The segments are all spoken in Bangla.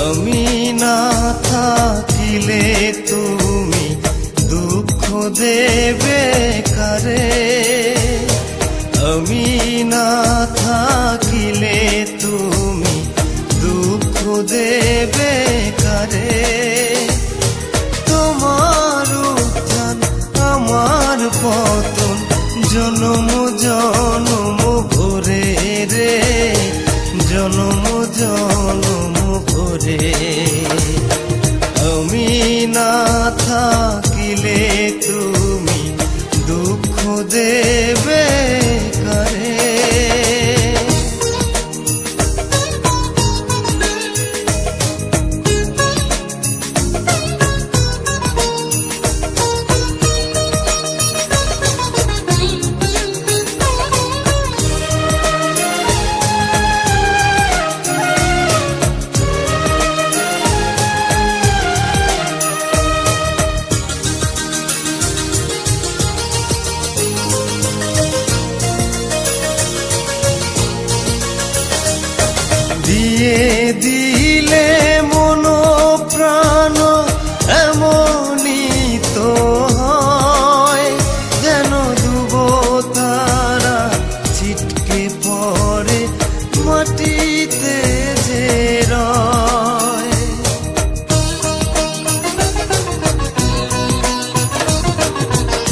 আমি না থাকিলে তুমি দুঃখ দেবে কারে, আমি না থাকিলে তুমি দুঃখ দেবে কারে। তোমার উত্থান আমার পতন জনম জনম ভরে রে, জনম জনম ভরে। আমি না থাকিলে তুমি দুঃখ দেবে কারে। দিয়ে দিলে মন প্রাণ এমনই তো হয়, যেন ডুব তারা ছিটকে পড়ে মাটিতে যে রয়।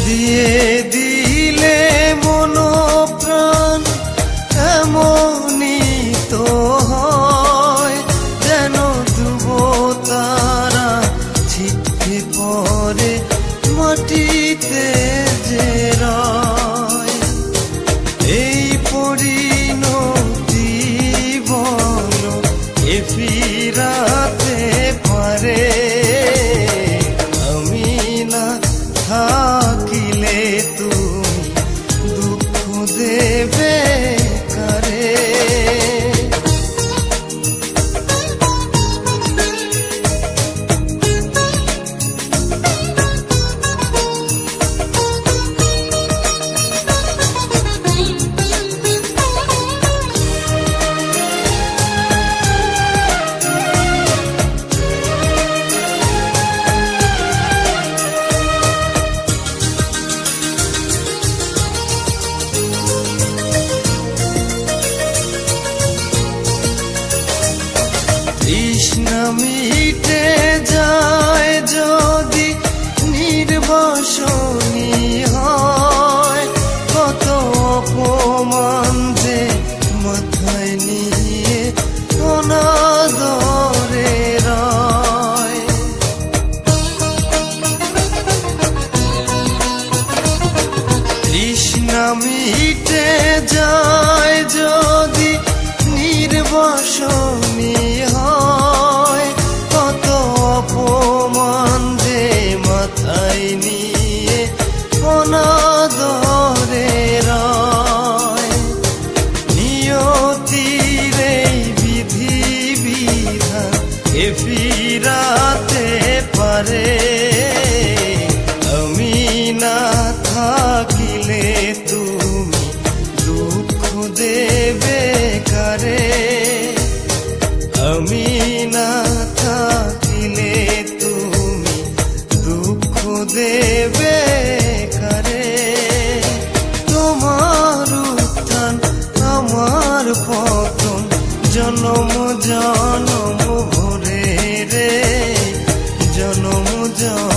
দিয়ে দিলে মন প্রাণ এমনই তো হয়, যেন ডুব তারা ছিটকে পড়ে মাটিতে যে রয়। এই পরিণতি বল এ ফিরাতে পারে, আমি না থাকিলে তুমি দুঃখ দেবে কারে। তৃষ্ণা মিটে যায় যদি নির্বাসনী হয়, কত অপমান যে মাথায় নিয়ে অনাদরে রয়। তৃষ্ণা মিটে যায় যদি নির্বাসনী হয়, কত অপমান যে মাথায় নিয়ে অনাদরে রয়। নিয়তির এই বিধি বিধান এ ফিরাতে পারে, আমি না থাকিলে তুমি দুঃখ দেবে কারে। আমি না থাকিলে তুমি দুঃখ দেবে কারে। তোমার উত্থান আমার পতন জনম জনম ভরে রে, জনম জনম